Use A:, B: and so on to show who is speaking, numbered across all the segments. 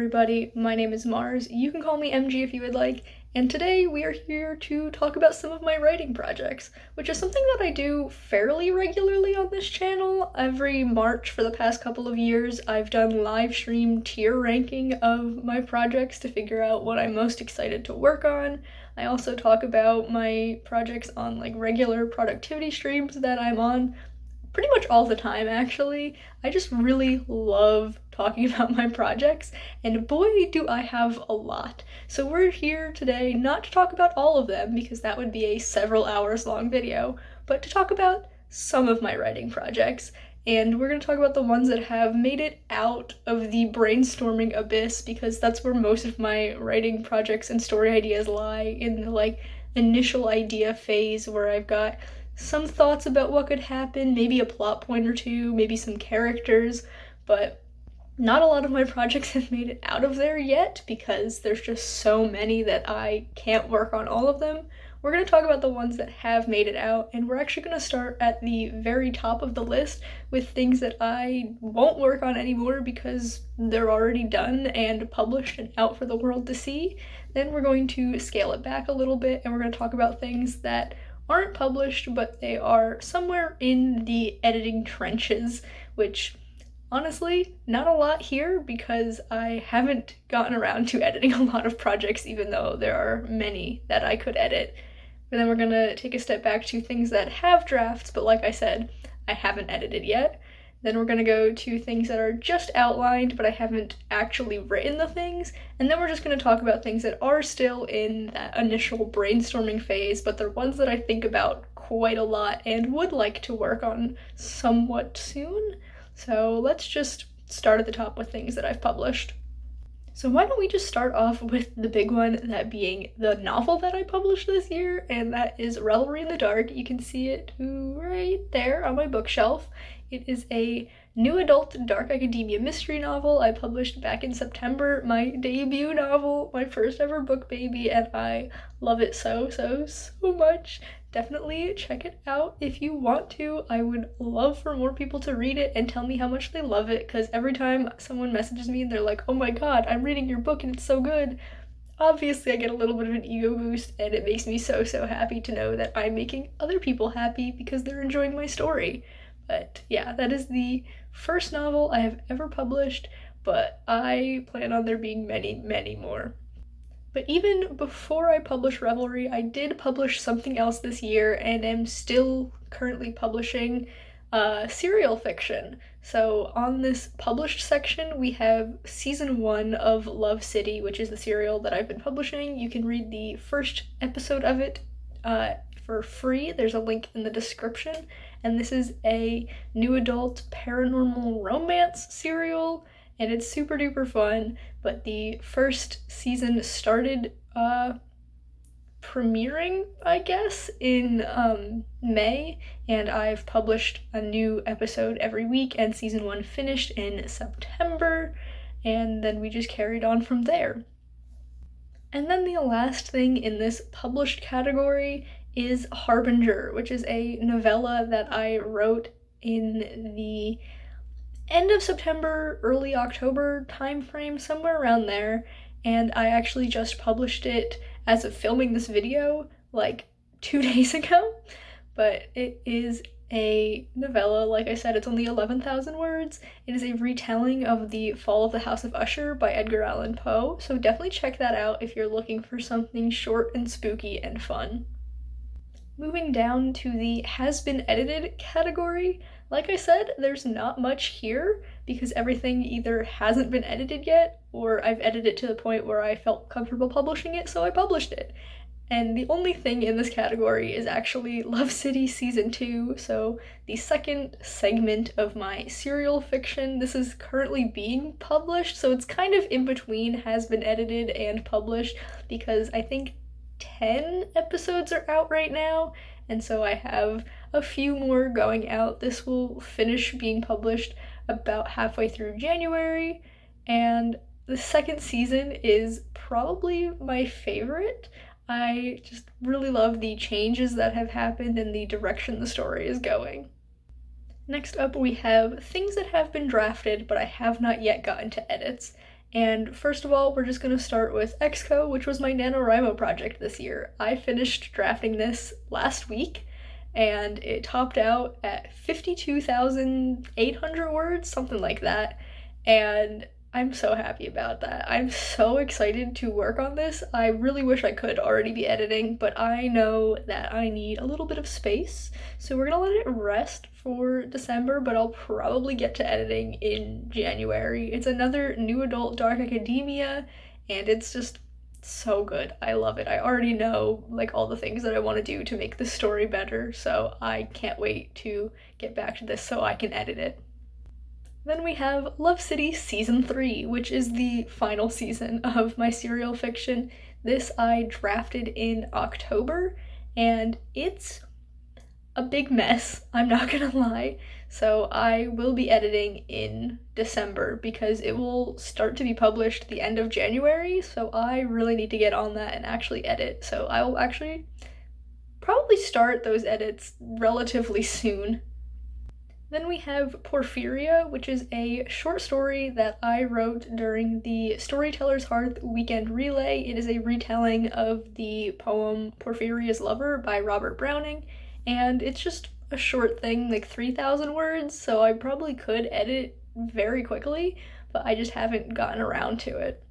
A: everybody, my name is Mars. You can call me MG if you would like, and today we are here to talk about some of my writing projects, which is something that I do fairly regularly on this channel. Every March for the past couple of years, I've done live stream tier ranking of my projects to figure out what I'm most excited to work on. I also talk about my projects on regular productivity streams that I'm on pretty much all the time, actually. I just really love talking about my projects, and boy do I have a lot. So we're here today not to talk about all of them, because that would be a several hours long video, but to talk about some of my writing projects. And we're going to talk about the ones that have made it out of the brainstorming abyss, because that's where most of my writing projects and story ideas lie, in the initial idea phase where I've got some thoughts about what could happen, maybe a plot point or two, maybe some characters, but not a lot of my projects have made it out of there yet because there's just so many that I can't work on all of them. We're going to talk about the ones that have made it out, and we're actually going to start at the very top of the list with things that I won't work on anymore because they're already done and published and out for the world to see. Then we're going to scale it back a little bit, and we're going to talk about things that aren't published, but they are somewhere in the editing trenches, which honestly, not a lot here because I haven't gotten around to editing a lot of projects, even though there are many that I could edit. And then we're gonna take a step back to things that have drafts, but like I said, I haven't edited yet. Then we're gonna go to things that are just outlined, but I haven't actually written the things. And then we're just gonna talk about things that are still in that initial brainstorming phase, but they're ones that I think about quite a lot and would like to work on somewhat soon. So let's just start at the top with things that I've published. So why don't we just start off with the big one, that being the novel that I published this year, and that is Revelry in the Dark. You can see it right there on my bookshelf. It is a new adult dark academia mystery novel I published back in September, my debut novel, my first ever book baby, and I love it so much. Definitely check it out if you want to. I would love for more people to read it and tell me how much they love it, because every time someone messages me and they're like, oh my god, I'm reading your book and it's so good, obviously I get a little bit of an ego boost, and it makes me so happy to know that I'm making other people happy because they're enjoying my story. But yeah, that is the first novel I have ever published, but I plan on there being many more. But even before I published Revelry, I did publish something else this year and am still currently publishing serial fiction. So on this published section, we have season 1 of Love City, which is the serial that I've been publishing. You can read the first episode of it for free. There's a link in the description. And this is a new adult paranormal romance serial, and it's super duper fun. But the first season started premiering, I guess, in May, and I've published a new episode every week, and season 1 finished in September, and then we just carried on from there. And then the last thing in this published category is Harbinger, which is a novella that I wrote in the end of September, early October timeframe, somewhere around there, and I actually just published it as of filming this video 2 days ago. But it is a novella, like I said, it's only 11,000 words. It is a retelling of The Fall of the House of Usher by Edgar Allan Poe, so definitely check that out if you're looking for something short and spooky and fun. Moving down to the has been edited category, like I said, there's not much here because everything either hasn't been edited yet, or I've edited it to the point where I felt comfortable publishing it, so I published it. And the only thing in this category is actually Love City Season 2, so the second segment of my serial fiction. This is currently being published, so it's kind of in between has been edited and published, because I think 10 episodes are out right now, and so I have a few more going out. This will finish being published about halfway through January, and the second season is probably my favorite. I just really love the changes that have happened and the direction the story is going. Next up, we have things that have been drafted, but I have not yet gotten to edits. And first of all, we're just going to start with XCO, which was my NaNoWriMo project this year. I finished drafting this last week, and it topped out at 52,800 words, something like that. And I'm so happy about that. I'm so excited to work on this. I really wish I could already be editing, but I know that I need a little bit of space. So we're gonna let it rest for December, but I'll probably get to editing in January. It's another new adult dark academia, and it's just so good. I love it. I already know like all the things that I want to do to make the story better, so I can't wait to get back to this so I can edit it. Then we have Love City Season 3, which is the final season of my serial fiction. This I drafted in October, and it's a big mess, I'm not gonna lie. So I will be editing in December because it will start to be published the end of January, so I really need to get on that and actually edit. So I will actually probably start those edits relatively soon. Then we have Porphyria, which is a short story that I wrote during the Storyteller's Hearth Weekend Relay. It is a retelling of the poem Porphyria's Lover by Robert Browning, and it's just a short thing, like 3,000 words, so I probably could edit very quickly, but I just haven't gotten around to it.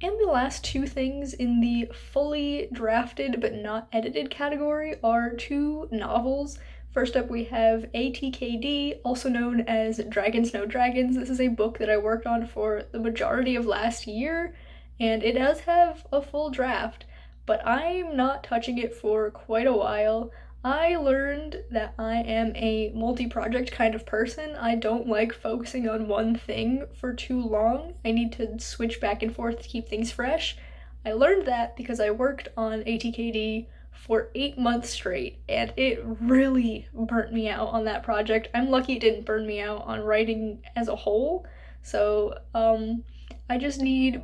A: And the last two things in the fully drafted but not edited category are two novels. First up, we have ATKD, also known as Dragons Know Dragons. This is a book that I worked on for the majority of last year, and it does have a full draft, but I'm not touching it for quite a while. I learned that I am a multi-project kind of person. I don't like focusing on one thing for too long. I need to switch back and forth to keep things fresh. I learned that because I worked on ATKD for 8 months straight, and it really burnt me out on that project. I'm lucky it didn't burn me out on writing as a whole, so I just need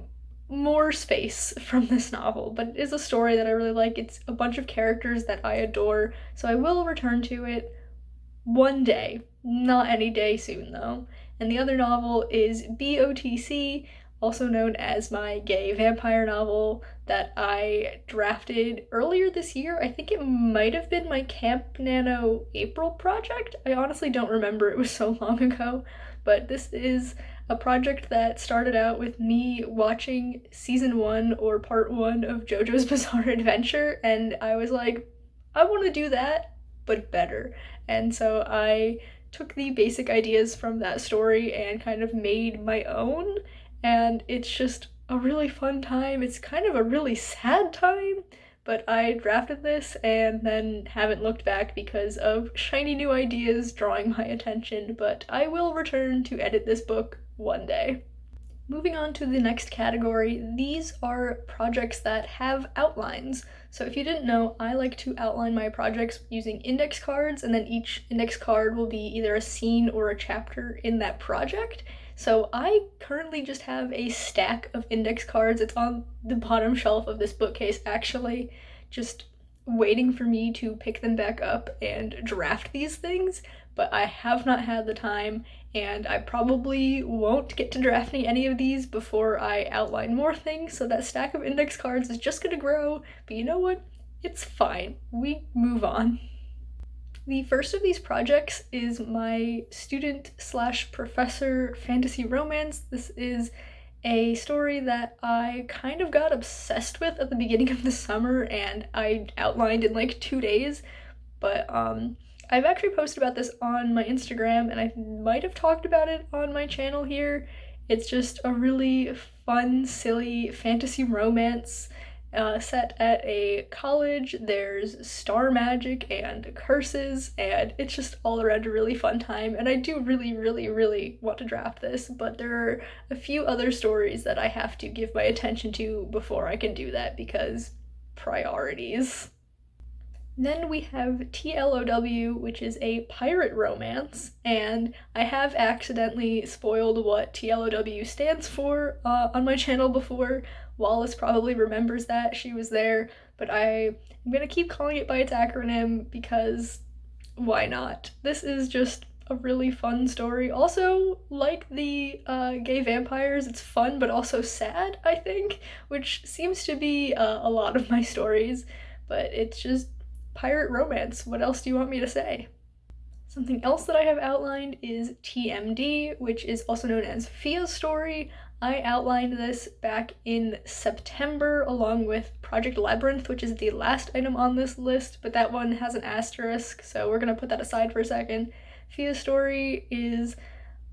A: more space from this novel, but it is a story that I really like. It's a bunch of characters that I adore, so I will return to it one day, not any day soon though. And the other novel is BOTC, also known as my gay vampire novel that I drafted earlier this year. I think it might have been my Camp Nano April project. I honestly don't remember, it was so long ago, but this is a project that started out with me watching season 1 or part 1 of JoJo's Bizarre Adventure, and I was like, I want to do that, but better. And so I took the basic ideas from that story and kind of made my own, and it's just a really fun time. It's kind of a really sad time, but I drafted this and then haven't looked back because of shiny new ideas drawing my attention, but I will return to edit this book one day. Moving on to the next category, these are projects that have outlines. So if you didn't know, I like to outline my projects using index cards, and then each index card will be either a scene or a chapter in that project. So I currently just have a stack of index cards. It's on the bottom shelf of this bookcase, actually, just waiting for me to pick them back up and draft these things, but I have not had the time, and I probably won't get to drafting any of these before I outline more things, so that stack of index cards is just gonna grow, but you know what? It's fine. We move on. The first of these projects is my student/professor fantasy romance. This is a story that I kind of got obsessed with at the beginning of the summer, and I outlined in like 2 days, but I've actually posted about this on my Instagram, and I might have talked about it on my channel here. It's just a really fun, silly fantasy romance set at a college. There's star magic and curses, and it's just all around a really fun time, and I do really, really, really want to draft this, but there are a few other stories that I have to give my attention to before I can do that because priorities. Then we have TLOW, which is a pirate romance, and I have accidentally spoiled what TLOW stands for on my channel before. Wallace probably remembers that, she was there, but I'm gonna keep calling it by its acronym because why not? This is just a really fun story. Also, like the gay vampires, it's fun but also sad, I think, which seems to be a lot of my stories, but it's just pirate romance. What else do you want me to say? Something else that I have outlined is TMD, which is also known as Fia's story. I outlined this back in September along with Project Labyrinth, which is the last item on this list, but that one has an asterisk, so we're gonna put that aside for a second. Fia's story is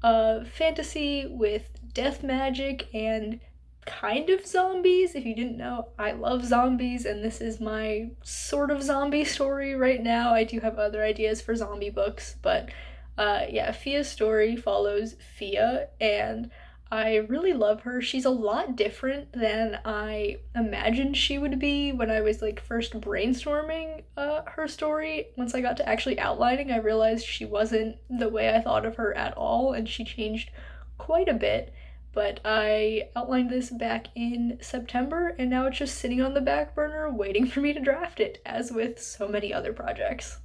A: a fantasy with death magic and kind of zombies. If you didn't know, I love zombies, and this is my sort of zombie story right now. I do have other ideas for zombie books, but yeah, Fia's story follows Fia, and I really love her. She's a lot different than I imagined she would be when I was like first brainstorming her story. Once I got to actually outlining, I realized she wasn't the way I thought of her at all, and she changed quite a bit. But I outlined this back in September, and now it's just sitting on the back burner waiting for me to draft it, as with so many other projects.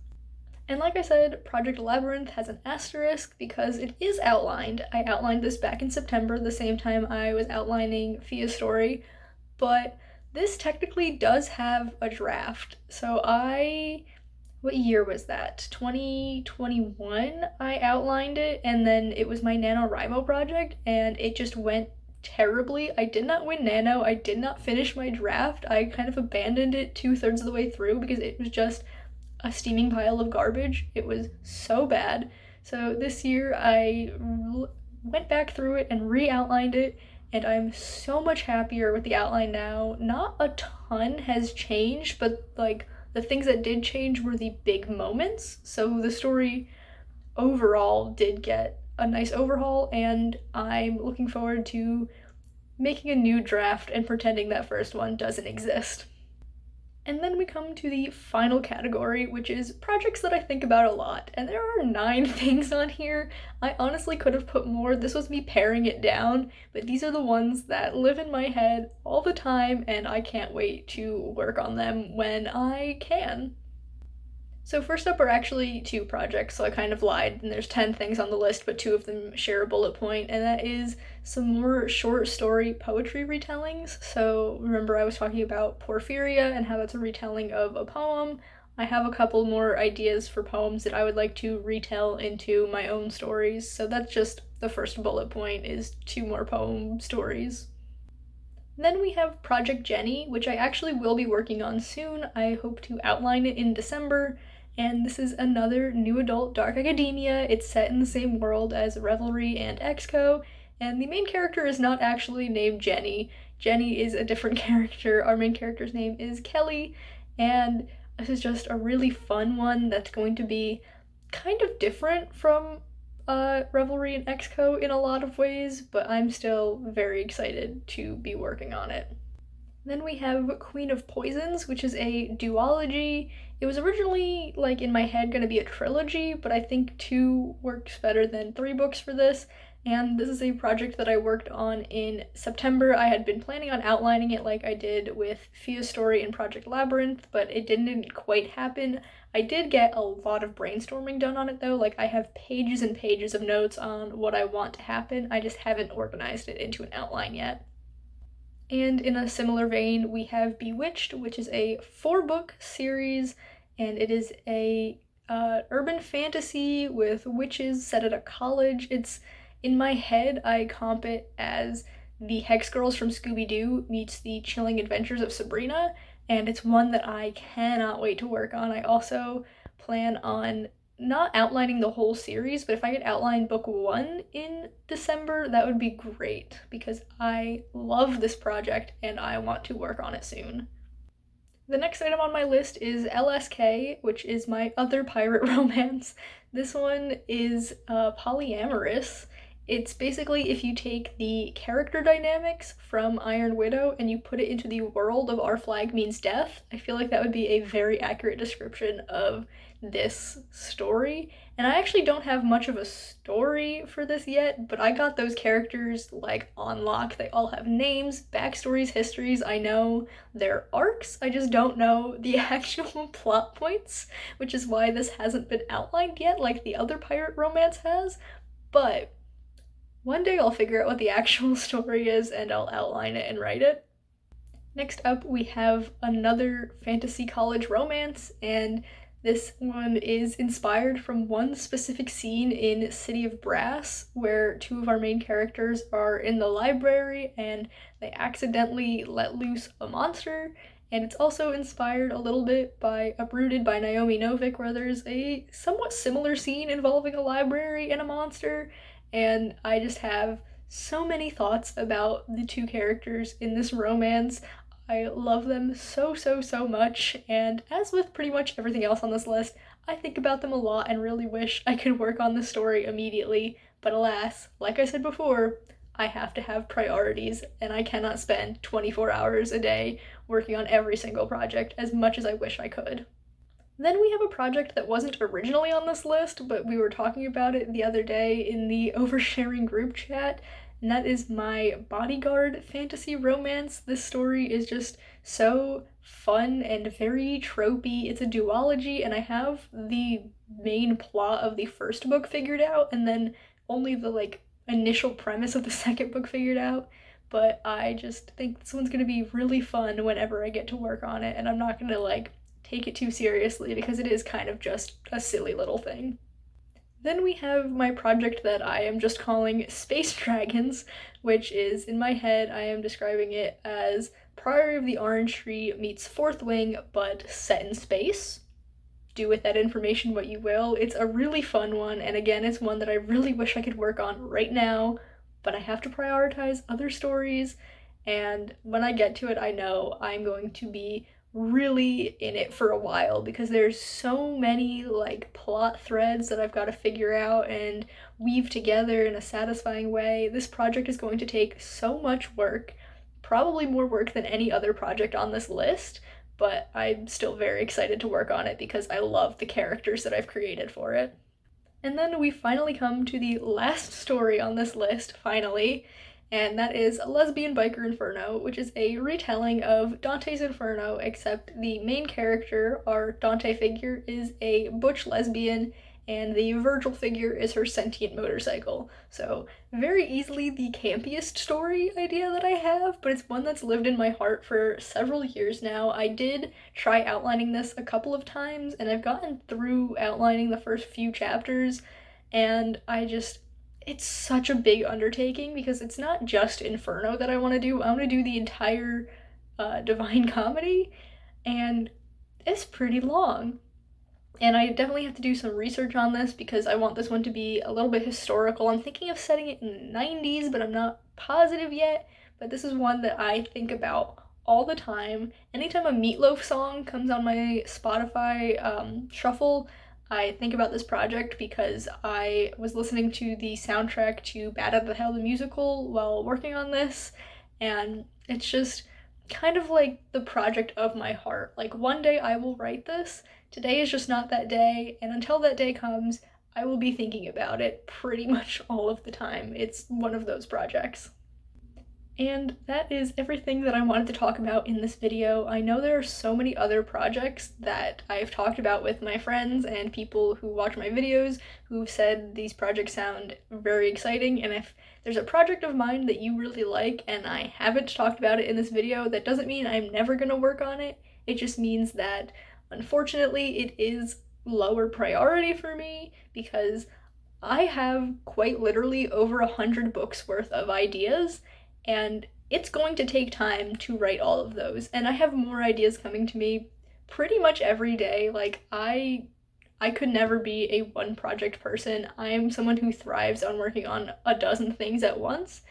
A: And like I said, Project Labyrinth has an asterisk because it is outlined. I outlined this back in September, the same time I was outlining Fia's story, but this technically does have a draft. So what year was that? 2021 I outlined it, and then it was my NaNoWriMo project, and it just went terribly. I did not win Nano. I did not finish my draft. I kind of abandoned it 2/3 of the way through because it was just a steaming pile of garbage. It was so bad. So this year I went back through it and re-outlined it, and I'm so much happier with the outline now. Not a ton has changed, but like the things that did change were the big moments. So the story overall did get a nice overhaul, and I'm looking forward to making a new draft and pretending that first one doesn't exist. And then we come to the final category, which is projects that I think about a lot. And there are 9 things on here. I honestly could have put more. This was me paring it down, but these are the ones that live in my head all the time, and I can't wait to work on them when I can. So first up are actually 2 projects, so I kind of lied, and there's 10 things on the list, but 2 of them share a bullet point, and that is some more short story poetry retellings. So remember I was talking about Porphyria and how that's a retelling of a poem. I have a couple more ideas for poems that I would like to retell into my own stories, so that's just the first bullet point, is 2 more poem stories. Then we have Project Jenny, which I actually will be working on soon. I hope to outline it in December. And this is another new adult dark academia. It's set in the same world as Revelry and XCO, and the main character is not actually named Jenny. Jenny is a different character. Our main character's name is Kelly, and this is just a really fun one that's going to be kind of different from Revelry and XCO in a lot of ways, but I'm still very excited to be working on it. Then we have Queen of Poisons, which is a duology. It was originally, like, in my head gonna be a trilogy, but I think 2 works better than 3 books for this, and this is a project that I worked on in September. I had been planning on outlining it like I did with Fia's story in Project Labyrinth, but it didn't quite happen. I did get a lot of brainstorming done on it though, like I have pages and pages of notes on what I want to happen. I just haven't organized it into an outline yet. And in a similar vein, we have Bewitched, which is a 4-book series, and it is a urban fantasy with witches set at a college. It's, in my head, I comp it as the Hex Girls from Scooby-Doo meets the Chilling Adventures of Sabrina, and it's one that I cannot wait to work on. I also plan on not outlining the whole series, but if I could outline book 1 in December, that would be great, because I love this project and I want to work on it soon. The next item on my list is LSK, which is my other pirate romance. This one is polyamorous, It's basically if you take the character dynamics from Iron Widow and you put it into the world of Our Flag Means Death. I feel like that would be a very accurate description of this story. And I actually don't have much of a story for this yet, but I got those characters like on lock. They all have names, backstories, histories. I know their arcs. I just don't know the actual plot points, which is why this hasn't been outlined yet like the other pirate romance has. But one day I'll figure out what the actual story is and I'll outline it and write it. Next up, we have another fantasy college romance, and this one is inspired from one specific scene in City of Brass, where two of our main characters are in the library and they accidentally let loose a monster. And it's also inspired a little bit by Uprooted by Naomi Novik, where there's a somewhat similar scene involving a library and a monster. And I just have so many thoughts about the two characters in this romance. I love them so, so, so much, and as with pretty much everything else on this list, I think about them a lot and really wish I could work on the story immediately, but alas, like I said before, I have to have priorities, and I cannot spend 24 hours a day working on every single project as much as I wish I could. Then we have a project that wasn't originally on this list, but we were talking about it the other day in the oversharing group chat, and that is my bodyguard fantasy romance. This story is just so fun and very tropey. It's a duology, and I have the main plot of the first book figured out, and then only the initial premise of the second book figured out. But I just think this one's gonna be really fun whenever I get to work on it, and I'm not gonna take it too seriously because it is kind of just a silly little thing. Then we have my project that I am just calling Space Dragons, which is, in my head, I am describing it as Priory of the Orange Tree meets Fourth Wing, but set in space. Do with that information what you will. It's a really fun one, and again, it's one that I really wish I could work on right now, but I have to prioritize other stories, and when I get to it, I know I'm going to be really in it for a while because there's so many plot threads that I've got to figure out and weave together in a satisfying way. This project is going to take so much work, probably more work than any other project on this list, but I'm still very excited to work on it because I love the characters that I've created for it. And then we finally come to the last story on this list, finally, and that is Lesbian Biker Inferno, which is a retelling of Dante's Inferno, except the main character, our Dante figure, is a butch lesbian, and the Virgil figure is her sentient motorcycle. So, very easily the campiest story idea that I have, but it's one that's lived in my heart for several years now. I did try outlining this a couple of times, and I've gotten through outlining the first few chapters, and it's such a big undertaking because it's not just Inferno that I want to do. I want to do the entire Divine Comedy, and it's pretty long. And I definitely have to do some research on this because I want this one to be a little bit historical. I'm thinking of setting it in the 90s, but I'm not positive yet. But this is one that I think about all the time. Anytime a Meatloaf song comes on my Spotify shuffle, I think about this project because I was listening to the soundtrack to Bad at the Hell the Musical while working on this, and it's just kind of like the project of my heart. Like, one day I will write this. Today is just not that day, and until that day comes, I will be thinking about it pretty much all of the time. It's one of those projects. And that is everything that I wanted to talk about in this video. I know there are so many other projects that I've talked about with my friends and people who watch my videos who've said these projects sound very exciting, and if there's a project of mine that you really like and I haven't talked about it in this video, that doesn't mean I'm never gonna work on it. It just means that, unfortunately, it is lower priority for me because I have quite literally over 100 books worth of ideas, and it's going to take time to write all of those, and I have more ideas coming to me pretty much every day. I could never be a one project person. I am someone who thrives on working on a dozen things at once,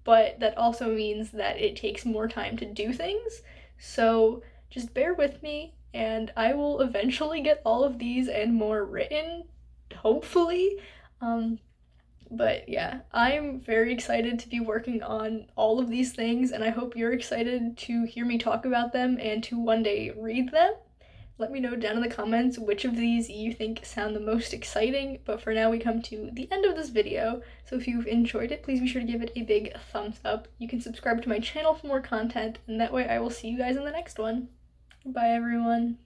A: but that also means that it takes more time to do things, so just bear with me, and I will eventually get all of these and more written, hopefully. But yeah, I'm very excited to be working on all of these things, and I hope you're excited to hear me talk about them and to one day read them. Let me know down in the comments which of these you think sound the most exciting, but for now we come to the end of this video, so if you've enjoyed it, please be sure to give it a big thumbs up. You can subscribe to my channel for more content, and that way I will see you guys in the next one. Bye everyone.